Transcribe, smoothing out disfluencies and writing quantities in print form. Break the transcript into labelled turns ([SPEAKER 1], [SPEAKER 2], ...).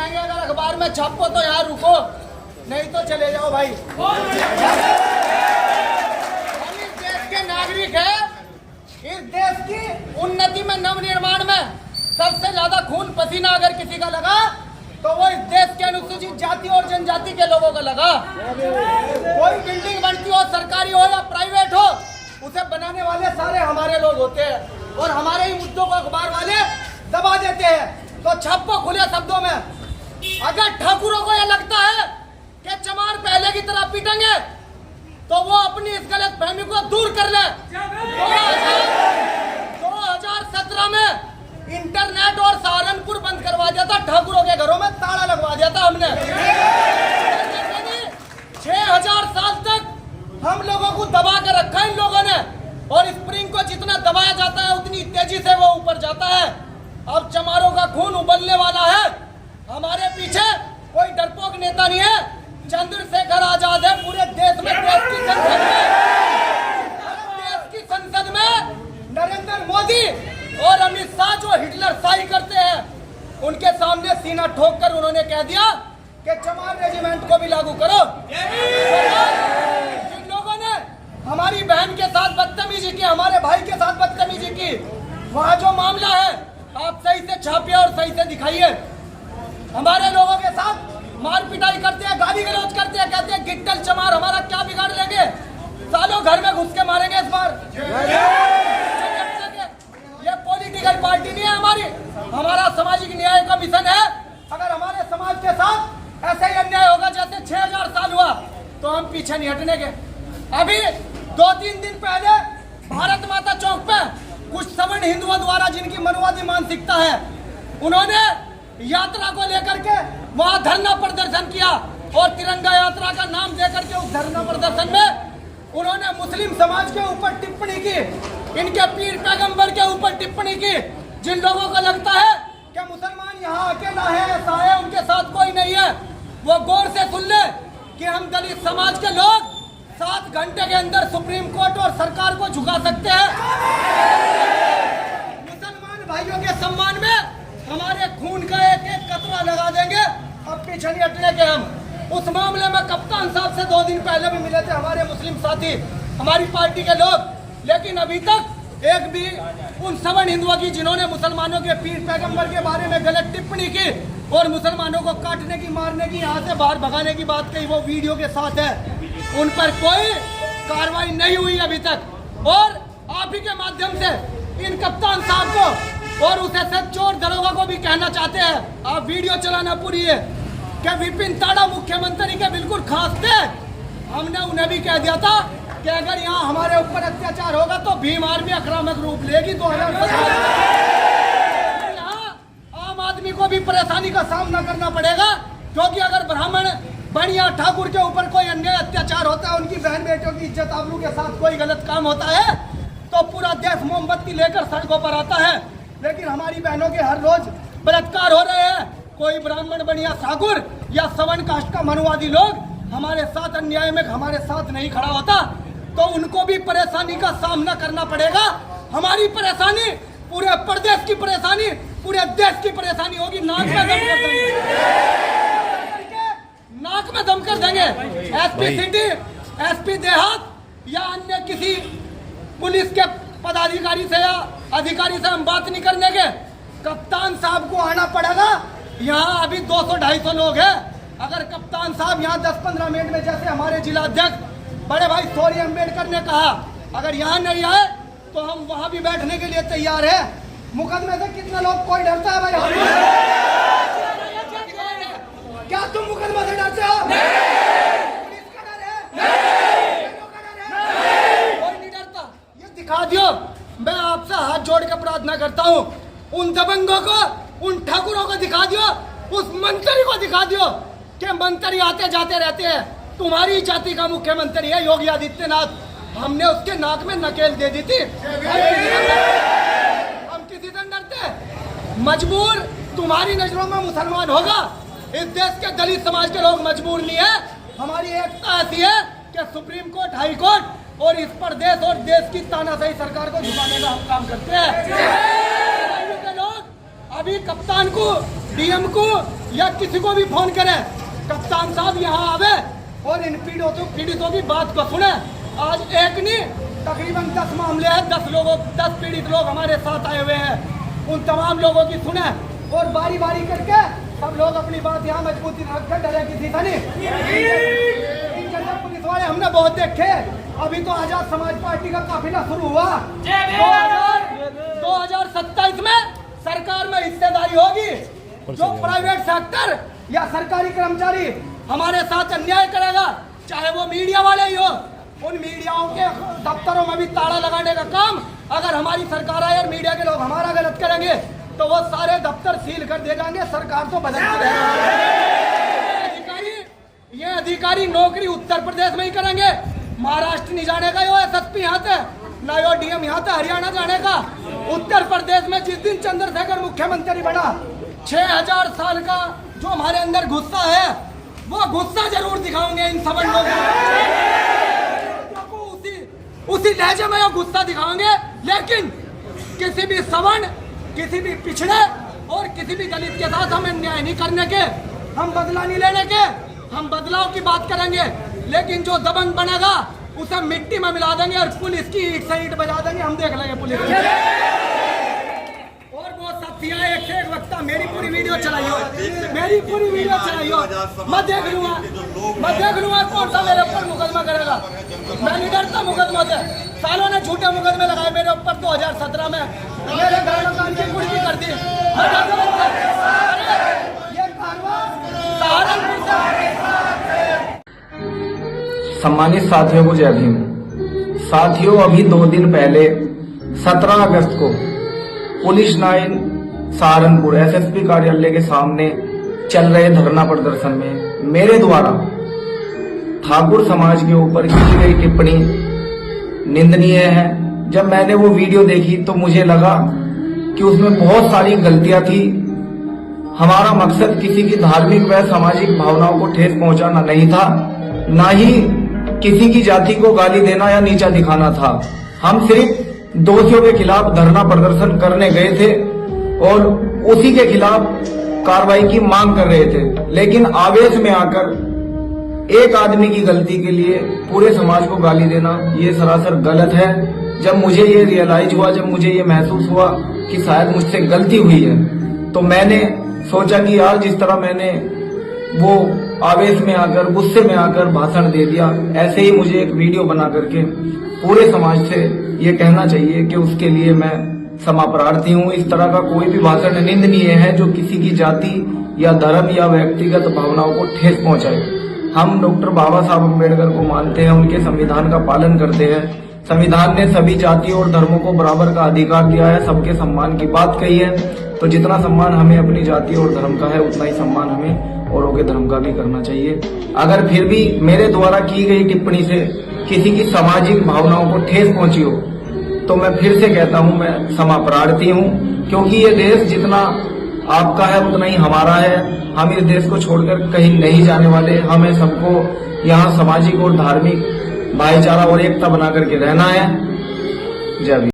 [SPEAKER 1] कहेंगे अगर अखबार में छापो तो यहाँ रुको, नहीं तो चले जाओ भाई। हम इस देश के नागरिक हैं। इस देश की उन्नति में, नवनिर्माण में सबसे ज्यादा खून पसीना अगर किसी का लगा तो वो इस देश के अनुसूचित जाति और जनजाति के लोगों का लगा। कोई बिल्डिंग बनती हो, सरकारी हो या प्राइवेट हो, उसे बनाने वाले सारे हमारे लोग होते हैं और हमारे ही मुद्दों को अखबार वाले दबा देते हैं। तो छापो खुले शब्दों में, अगर ठाकुरों को यह लगता है कि चमार पहले की तरह पीटेंगे तो वो अपनी इस गलत फहमी को दूर कर ले। 2017 में इंटरनेट और सहारनपुर बंद करवा दिया था, ठाकुरों के घरों में ताला लगवा दिया था हमने। 6000 साल तक हम लोगों को दबा कर रखा इन लोगों ने, और स्प्रिंग को जितना दबाया जाता है उतनी तेजी से वो ऊपर जाता है। अब चमारों का खून उबलने वाला है। हमारे पीछे कोई डरपोक नेता नहीं है। चंद्रशेखर आजाद है पूरे देश में, देश की संसद में नरेंद्र मोदी और अमित शाह जो हिटलर शाही करते हैं, उनके सामने सीना ठोक कर उन्होंने कह दिया कि चमार रेजिमेंट को भी लागू करो। जिन लोगों ने हमारी बहन के साथ बदतमीजी की, हमारे भाई के साथ बदतमीजी की, वहाँ जो मामला है आप सही से छापिए और सही से दिखाइए। हमारे लोगों के साथ मार पिटाई करते हैं, गाली गलौज करते हैं, कहते हैं गिट्टल चमार हमारा क्या बिगाड़ लेंगे, सालों घर में घुस के मारेंगे इस बार। ये पॉलिटिकल पार्टी नहीं है हमारी, हमारा सामाजिक न्याय का मिशन है। अगर हमारे समाज के साथ ऐसा ही अन्याय होगा जैसे 6000 साल हुआ तो हम पीछे नहीं हटने के। अभी 2-3 दिन पहले भारत माता चौक पे कुछ सवर्ण हिंदुओं द्वारा, जिनकी मनुवादी मानसिकता है, उन्होंने यात्रा को लेकर के वहां धरना प्रदर्शन किया और तिरंगा यात्रा का नाम देकर के उस धरना प्रदर्शन में उन्होंने मुस्लिम समाज के ऊपर टिप्पणी की, इनके पीर पैगंबर के ऊपर टिप्पणी की। जिन लोगों को लगता है कि मुसलमान यहाँ अकेला है, ऐसा है, उनके साथ कोई नहीं है, वो गौर से सुन ले कि हम दलित समाज के लोग 7 घंटे के अंदर सुप्रीम कोर्ट और सरकार को झुका सकते हैं। मुसलमान भाइयों के सम्मान में हमारे खून का एक एक कतरा लगा देंगे। अब पीछे नहीं हटने के हम। उस मामले में कप्तान साहब से 2 दिन पहले भी मिले थे हमारे मुस्लिम साथी, हमारी पार्टी के लोग, लेकिन अभी तक एक भी उन सवर्ण हिंदुओं की, जिन्होंने मुसलमानों के पीर पैगंबर के बारे में गलत टिप्पणी की और मुसलमानोों को काटने की, मारने की, यहाँ से बाहर भगाने की बात कही, वो वीडियो के साथ है, उन पर कोई कार्रवाई नहीं हुई अभी तक। और आप ही के माध्यम से इन कप्तान साहब को और उस एसएस चोर दरोगा को भी कहना चाहते हैं, आप वीडियो चलाना पूरी है कि विपिन ताड़ा मुख्यमंत्री के बिल्कुल खास थे। हमने उन्हें भी कह दिया था कि अगर यहाँ हमारे ऊपर अत्याचार होगा तो भीम आर्मी आक्रामक रूप लेगी। 2017 यहाँ आम आदमी को भी परेशानी का सामना करना पड़ेगा, क्योंकि अगर ब्राह्मण बढ़िया ठाकुर के ऊपर कोई अन्याय अत्याचार होता है, उनकी बहन बेटियों की इज्जत आबरू के साथ कोई गलत काम होता है, तो पूरा देश मोमबत्ती लेकर सड़कों पर आता है। लेकिन हमारी बहनों के हर रोज बलात्कार हो रहे हैं। कोई ब्राह्मण बढ़िया ठाकुर या सवर्ण कास्ट का मनुवादी लोग हमारे साथ अन्याय में हमारे साथ नहीं खड़ा होता तो उनको भी परेशानी का सामना करना पड़ेगा। हमारी परेशानी पूरे प्रदेश की परेशानी, पूरे देश की परेशानी होगी। नाक में दम कर देंगे, नाक में दम कर देंगे। एसपी सिटी, एसपी देहात या अन्य किसी पुलिस के पदाधिकारी से या अधिकारी से हम बात नहीं करने के। कप्तान साहब को आना पड़ेगा। यहाँ अभी 200-250 लोग हैं। अगर कप्तान साहब यहाँ 10-15 मिनट में, जैसे हमारे जिला अध्यक्ष बड़े भाई सौरी अम्बेडकर ने कहा, अगर यहाँ नहीं आए तो हम वहाँ भी बैठने के लिए तैयार है। मुकदमे से कितने लोग, कोई डरता है भाई? क्या तुम मुकदमे से डरते हो? पुलिस का डर है? कोई नहीं डरता। ये दिखा दियो। मैं आपसे हाथ जोड़ के प्रार्थना करता हूँ, उन दबंगों को, उन ठाकुरों को दिखा दियो, उस मंत्री को दिखा दियो कि मंत्री आते जाते रहते हैं। तुम्हारी जाति का मुख्यमंत्री है योगी आदित्यनाथ। हमने उसके नाक में नकेल दे दी थी। हम किसी से डरते? मजबूर तुम्हारी नजरों में मुसलमान होगा। इस देश के दलित समाज के लोग मजबूर नहीं है। हमारी एकता ऐसी है कि सुप्रीम कोर्ट, हाई कोर्ट और इस प्रदेश और देश की तानाशाही सरकार को झुकाने का हम काम करते हैं। अभी कप्तान को डीएम को या किसी को भी फोन करे, कप्तान साहब यहाँ आवे और इन पीड़ितों की बात को सुने। आज एक नहीं तकरीबन 10 मामले हैं, 10 पीड़ित लोग हमारे साथ आए हुए हैं। उन तमाम लोगों की सुने और बारी बारी करके सब लोग अपनी बात यहाँ मजबूती रखकर डरे किसी से नहीं। पुलिस वाले हमने बहुत देखे। अभी तो आजाद समाज पार्टी का काफिला शुरू हुआ। 2027 में सरकार में हिस्सेदारी होगी। जो प्राइवेट सेक्टर या सरकारी कर्मचारी हमारे साथ अन्याय करेगा, चाहे वो मीडिया वाले ही हो, उन मीडियाओं के दफ्तरों में भी ताला लगाने का काम अगर हमारी सरकार आए और मीडिया के लोग हमारा गलत करेंगे तो वो सारे दफ्तर सील कर दे जाएंगे। सरकार तो बदलती रहेगी। ये अधिकारी नौकरी उत्तर प्रदेश में ही करेंगे, महाराष्ट्र नहीं जाने का। यो एसएसपी यहाँ थे ना, यो डीएम यहाँ थे हरियाणा जाने का। उत्तर प्रदेश में जिस दिन चंद्रशेखर मुख्यमंत्री बना, 6000 साल का जो हमारे अंदर गुस्सा है वो गुस्सा जरूर दिखाएंगे इन सबन लोगों को। उसी लहजे में गुस्सा दिखाएंगे, लेकिन किसी भी सवर्ण, किसी भी पिछड़े और किसी भी दलित के साथ हमें न्याय नहीं करने के, हम बदला नहीं लेने के। हम बदलाव की बात करेंगे, लेकिन जो दबंग बनेगा उसे मिट्टी में मिला देंगे और पुलिस की ईंट से ईंट बजा देंगे। हम देख लेंगे पुलिस की। और वो साथिया एक से एक वक्ता मेरी पूरी वीडियो चलाइयो, मेरी पूरी वीडियो चलाइयो। मैं देख लूंगा कौन सा मेरे ऊपर मुकदमा करेगा। मैं नहीं डरता मुकदमा से। सालों ने झूठे मुकदमे लगाए मेरे ऊपर। 2017 में मेरे घर मकान की कुर्की कर दी।
[SPEAKER 2] सम्मानित साथियों को जय भीम। साथियों, अभी 2 दिन पहले 17 अगस्त को पुलिस लाइन सहारनपुर एसएसपी कार्यालय के सामने चल रहे धरना प्रदर्शन में मेरे द्वारा ठाकुर समाज के ऊपर की गई टिप्पणी निंदनीय है। जब मैंने वो वीडियो देखी तो मुझे लगा कि उसमें बहुत सारी गलतियां थी। हमारा मकसद किसी की धार्मिक व सामाजिक भावनाओं को ठेस पहुंचाना नहीं था, ना ही किसी की जाति को गाली देना या नीचा दिखाना था। हम सिर्फ दोषियों के खिलाफ धरना प्रदर्शन करने गए थे और उसी के खिलाफ कार्रवाई की मांग कर रहे थे। लेकिन आवेश में आकर एक आदमी की गलती के लिए पूरे समाज को गाली देना ये सरासर गलत है। जब मुझे ये रियलाइज हुआ, जब मुझे ये महसूस हुआ कि शायद मुझसे गलती हुई है, तो मैंने सोचा कि यार जिस तरह मैंने वो आवेश में आकर, गुस्से में आकर भाषण दे दिया, ऐसे ही मुझे एक वीडियो बना करके पूरे समाज से ये कहना चाहिए कि उसके लिए मैं क्षमा प्रार्थी हूँ। इस तरह का कोई भी भाषण निंदनीय है जो किसी की जाति या धर्म या व्यक्तिगत भावनाओं को ठेस पहुंचाए। हम डॉक्टर बाबा साहब अम्बेडकर को मानते हैं, उनके संविधान का पालन करते हैं। संविधान ने सभी जातियों और धर्मों को बराबर का अधिकार दिया है, सबके सम्मान की बात कही है। तो जितना सम्मान हमें अपनी जाति और धर्म का है, उतना ही सम्मान हमें औरों के धर्म का भी करना चाहिए। अगर फिर भी मेरे द्वारा की गई टिप्पणी से किसी की सामाजिक भावनाओं को ठेस पहुंची हो, तो मैं फिर से कहता हूं, मैं क्षमा प्रार्थी हूं। क्योंकि ये देश जितना आपका है उतना ही हमारा है। हम इस देश को छोड़कर कहीं नहीं जाने वाले। हमें सबको यहाँ सामाजिक और धार्मिक भाईचारा और एकता बना करके रहना है। जय भीम।